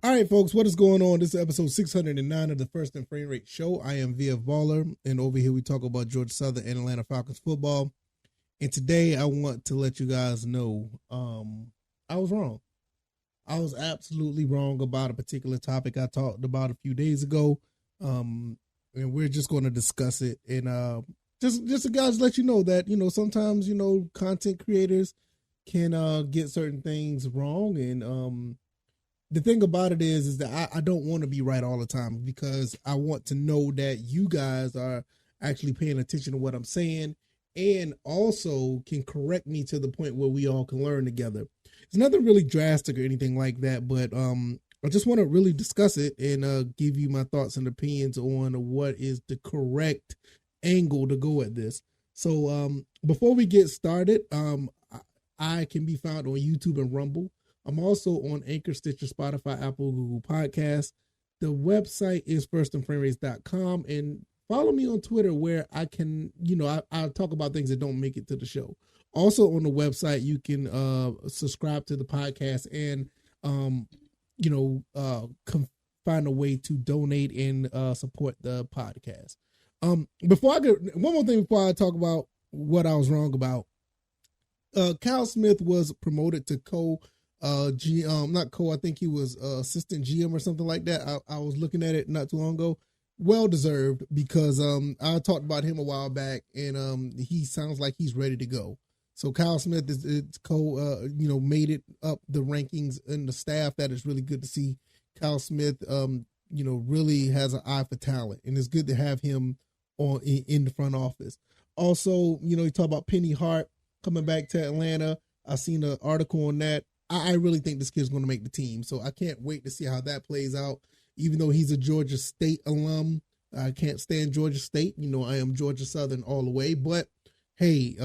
All right, folks, what is going on? This is episode 609 of the First and Frame Rate Show. I am VF Baller, and over here we talk about Georgia Southern and Atlanta Falcons football. And today I want to let you guys know I was wrong. I was absolutely wrong about a particular topic I talked about a few days ago, and we're just going to discuss it. And just to guys let you know that, sometimes, content creators can get certain things wrong, and the thing about it is that I don't want to be right all the time, because I want to know that you guys are actually paying attention to what I'm saying and also can correct me to the point where we all can learn together. It's nothing really drastic or anything like that, but I just want to really discuss it and give you my thoughts and opinions on what is the correct angle to go at this. So before we get started, I can be found on YouTube and Rumble. I'm also on Anchor, Stitcher, Spotify, Apple, Google Podcasts. The website is firstandframerates.com, and follow me on Twitter, where I can, I talk about things that don't make it to the show. Also on the website, you can subscribe to the podcast and, find a way to donate and support the podcast. Before I get one more thing before I talk about what I was wrong about. Kyle Smith was promoted to I think he was assistant GM or something like that. I was looking at it not too long ago. Well deserved, because I talked about him a while back, and he sounds like he's ready to go. So Kyle Smith is made it up the rankings and the staff. That is really good to see. Kyle Smith really has an eye for talent, and it's good to have him in the front office. Also, you talk about Penny Hart coming back to Atlanta. I seen an article on that. I really think this kid's going to make the team, so I can't wait to see how that plays out. Even though he's a Georgia State alum, I can't stand Georgia State. I am Georgia Southern all the way. But hey,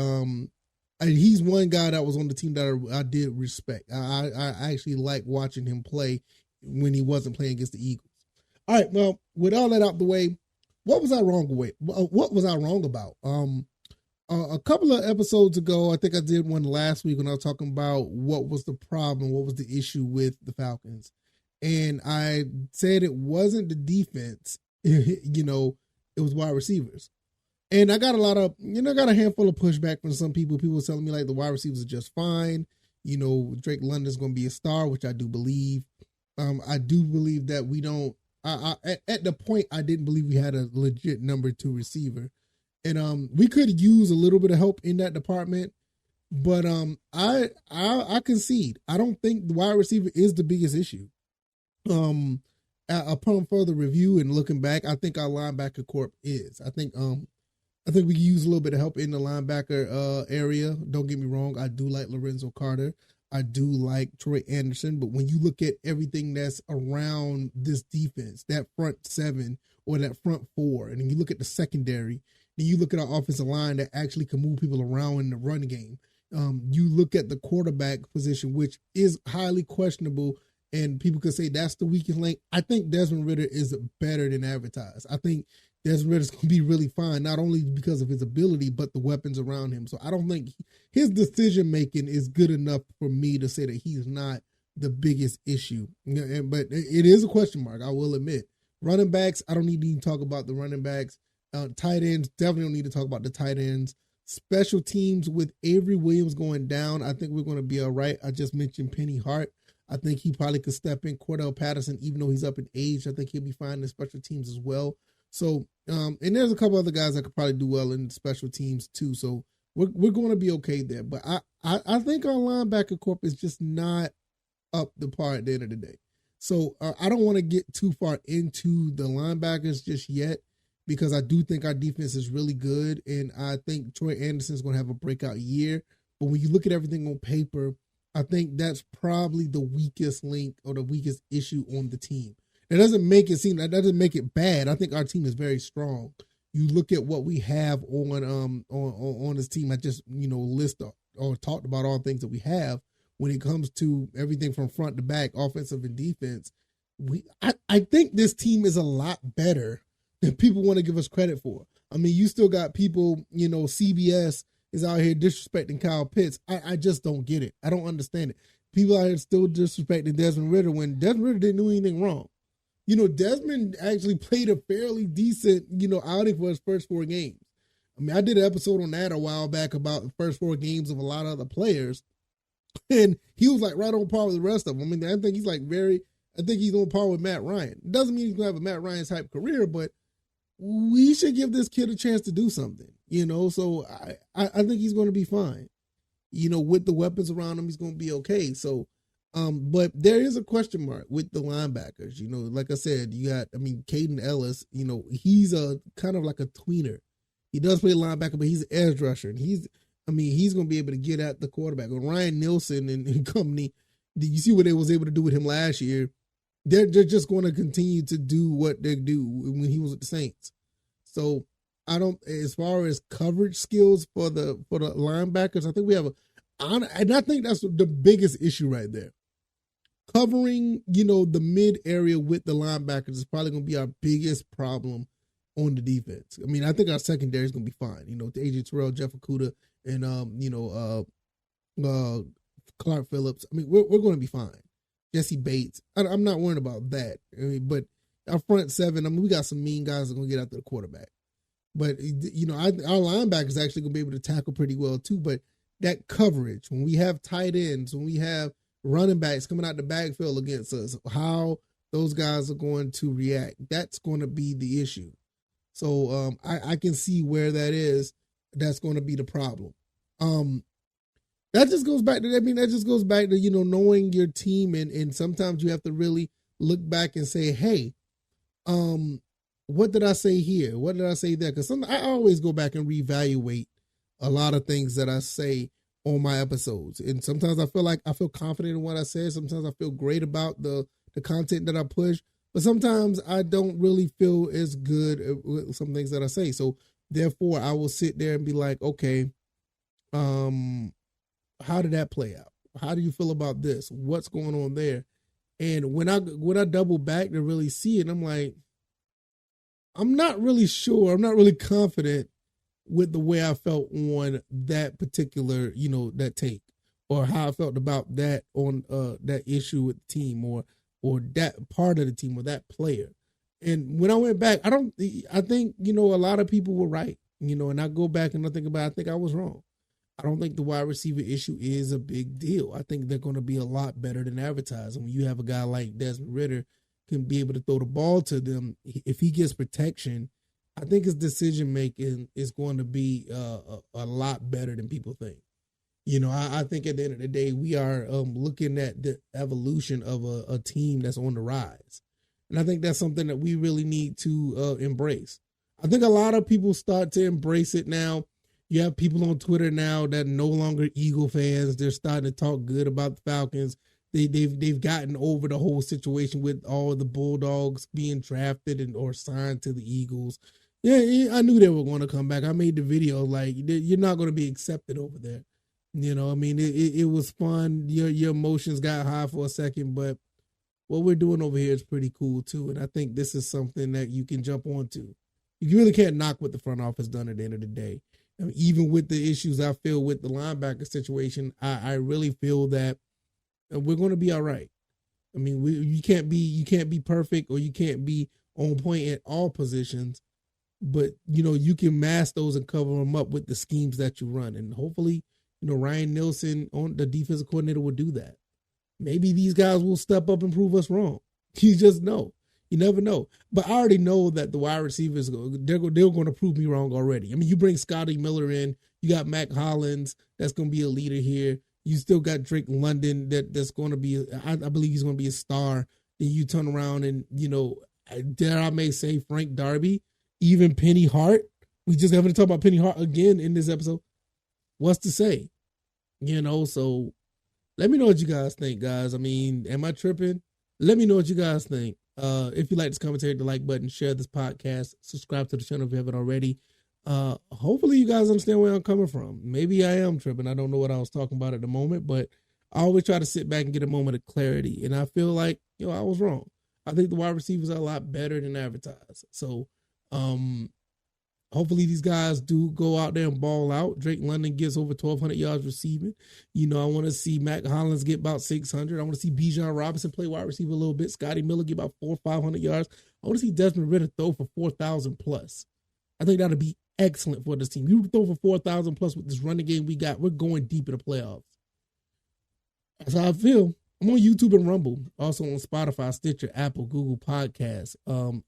he's one guy that was on the team that I did respect. I actually like watching him play when he wasn't playing against the Eagles. All right, well, with all that out the way, what was I wrong with? What was I wrong about? A couple of episodes ago, I think I did one last week when I was talking about what was the problem, what was the issue with the Falcons. And I said it wasn't the defense, it was wide receivers. And I got got a handful of pushback from some people. People were telling me like the wide receivers are just fine. Drake London's going to be a star, which I do believe. I do believe that we don't, at the point, I didn't believe we had a legit number 2 receiver. And we could use a little bit of help in that department, but I concede. I don't think the wide receiver is the biggest issue. Upon further review and looking back, I think our linebacker corps is. I think we can use a little bit of help in the linebacker area. Don't get me wrong. I do like Lorenzo Carter. I do like Troy Anderson. But when you look at everything that's around this defense, that front 7 or that front 4, and then you look at the secondary, then you look at our offensive line that actually can move people around in the run game. You look at the quarterback position, which is highly questionable, and people could say that's the weakest link. I think Desmond Ridder is better than advertised. I think Desmond Ridder's going to be really fine, not only because of his ability, but the weapons around him. So I don't think his decision-making is good enough for me to say that he's not the biggest issue. But it is a question mark, I will admit. Running backs, I don't need to even talk about the running backs. Tight ends, definitely don't need to talk about the tight ends. Special teams with Avery Williams going down, I think we're going to be all right. I just mentioned Penny Hart. I think he probably could step in. Cordell Patterson, even though he's up in age, I think he'll be fine in special teams as well. So, and there's a couple other guys that could probably do well in special teams too. So we're going to be okay there. But I think our linebacker corp is just not up the par at the end of the day. So I don't want to get too far into the linebackers just yet, because I do think our defense is really good, and I think Troy Anderson is going to have a breakout year. But when you look at everything on paper, I think that's probably the weakest link or the weakest issue on the team. That doesn't make it bad. I think our team is very strong. You look at what we have on this team. I just list or talked about all things that we have when it comes to everything from front to back, offensive and defense. I think this team is a lot better than people want to give us credit for. I mean, you still got people, CBS is out here disrespecting Kyle Pitts. I just don't get it. I don't understand it. people are still disrespecting Desmond Ridder when Desmond Ridder didn't do anything wrong. Desmond actually played a fairly decent, outing for his first 4 games. I mean, I did an episode on that a while back about the first 4 games of a lot of other players. And he was like right on par with the rest of them. I mean, I think he's on par with Matt Ryan. Doesn't mean he's going to have a Matt Ryan type career, but we should give this kid a chance to do something, So I think he's going to be fine. With the weapons around him, he's going to be okay. So, but there is a question mark with the linebackers. Like I said, Caden Ellis, he's a kind of like a tweener. He does play linebacker, but he's an edge rusher. And he's going to be able to get at the quarterback. With Ryan Nielsen and company, you see what they was able to do with him last year. They're just going to continue to do what they do when he was with the Saints. So as far as coverage skills for the linebackers, I think we have and I think that's the biggest issue right there. Covering, the mid area with the linebackers is probably going to be our biggest problem on the defense. I mean, I think our secondary is going to be fine. AJ Terrell, Jeff Okudah, and Clark Phillips. I mean, we're going to be fine. Jesse Bates. I'm not worried about that. But our front 7, we got some mean guys that are going to get after the quarterback. But, our linebackers is actually going to be able to tackle pretty well too. But that coverage, when we have tight ends, when we have running backs coming out the backfield against us, how those guys are going to react, that's going to be the issue. So I can see where that is. That's going to be the problem. That just goes back to, knowing your team. And sometimes you have to really look back and say, hey, what did I say here? What did I say there? Because I always go back and reevaluate a lot of things that I say on my episodes. And sometimes I feel confident in what I said. Sometimes I feel great about the content that I push. But sometimes I don't really feel as good with some things that I say. So therefore, I will sit there and be like, okay, how did that play out? How do you feel about this? What's going on there? And when I double back to really see it, I'm like, I'm not really sure. I'm not really confident with the way I felt on that particular, that take, or how I felt about that on that issue with the team, or that part of the team, or that player. And when I went back, I think, a lot of people were right, and I go back and I think I was wrong. I don't think the wide receiver issue is a big deal. I think they're going to be a lot better than advertised. And when you have a guy like Desmond Ridder can be able to throw the ball to them, if he gets protection, I think his decision making is going to be a lot better than people think. I think at the end of the day, we are looking at the evolution of a team that's on the rise. And I think that's something that we really need to embrace. I think a lot of people start to embrace it now. You have people on Twitter now that are no longer Eagle fans. They're starting to talk good about the Falcons. They've gotten over the whole situation with all the Bulldogs being drafted or signed to the Eagles. Yeah, I knew they were going to come back. I made the video like, you're not going to be accepted over there. It was fun. Your emotions got high for a second, but what we're doing over here is pretty cool too. And I think this is something that you can jump onto. You really can't knock what the front office done at the end of the day. Even with the issues I feel with the linebacker situation, I really feel that we're going to be all right. I mean, you can't be perfect, or you can't be on point at all positions, but you can mask those and cover them up with the schemes that you run. And hopefully, Ryan Nielsen, on the defensive coordinator, will do that. Maybe these guys will step up and prove us wrong. You just know. You never know. But I already know that the wide receivers, they're going to prove me wrong already. I mean, you bring Scotty Miller in. You got Mac Hollins. That's going to be a leader here. You still got Drake London. That's going to be, I believe he's going to be a star. Then you turn around and, dare I may say, Frank Darby, even Penny Hart. We just having to talk about Penny Hart again in this episode. What's to say? So let me know what you guys think, guys. I mean, am I tripping? Let me know what you guys think. If you like this commentary, hit the like button, share this podcast, subscribe to the channel if you haven't already. Hopefully you guys understand where I'm coming from. Maybe I am tripping. I don't know what I was talking about at the moment, but I always try to sit back and get a moment of clarity. And I feel like, I was wrong. I think the wide receivers are a lot better than advertised. So, hopefully these guys do go out there and ball out. Drake London gets over 1,200 yards receiving. You know, I want to see Mac Hollins get about 600. I want to see Bijan Robinson play wide receiver a little bit. Scotty Miller get about 400 or 500 yards. I want to see Desmond Ridder throw for 4,000 plus. I think that'll be excellent for this team. You throw for 4,000 plus with this running game we got. We're going deep in the playoffs. That's how I feel. I'm on YouTube and Rumble. Also on Spotify, Stitcher, Apple, Google Podcasts.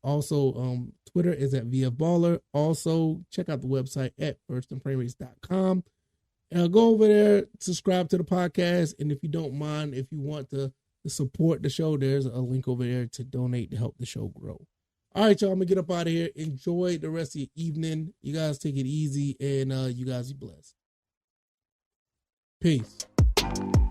Also, Twitter is at VFBaller. Also, check out the website at firstandframerates.com. Go over there, subscribe to the podcast. And if you don't mind, if you want to support the show, there's a link over there to donate to help the show grow. All right, y'all, I'm going to get up out of here. Enjoy the rest of your evening. You guys take it easy, and you guys be blessed. Peace.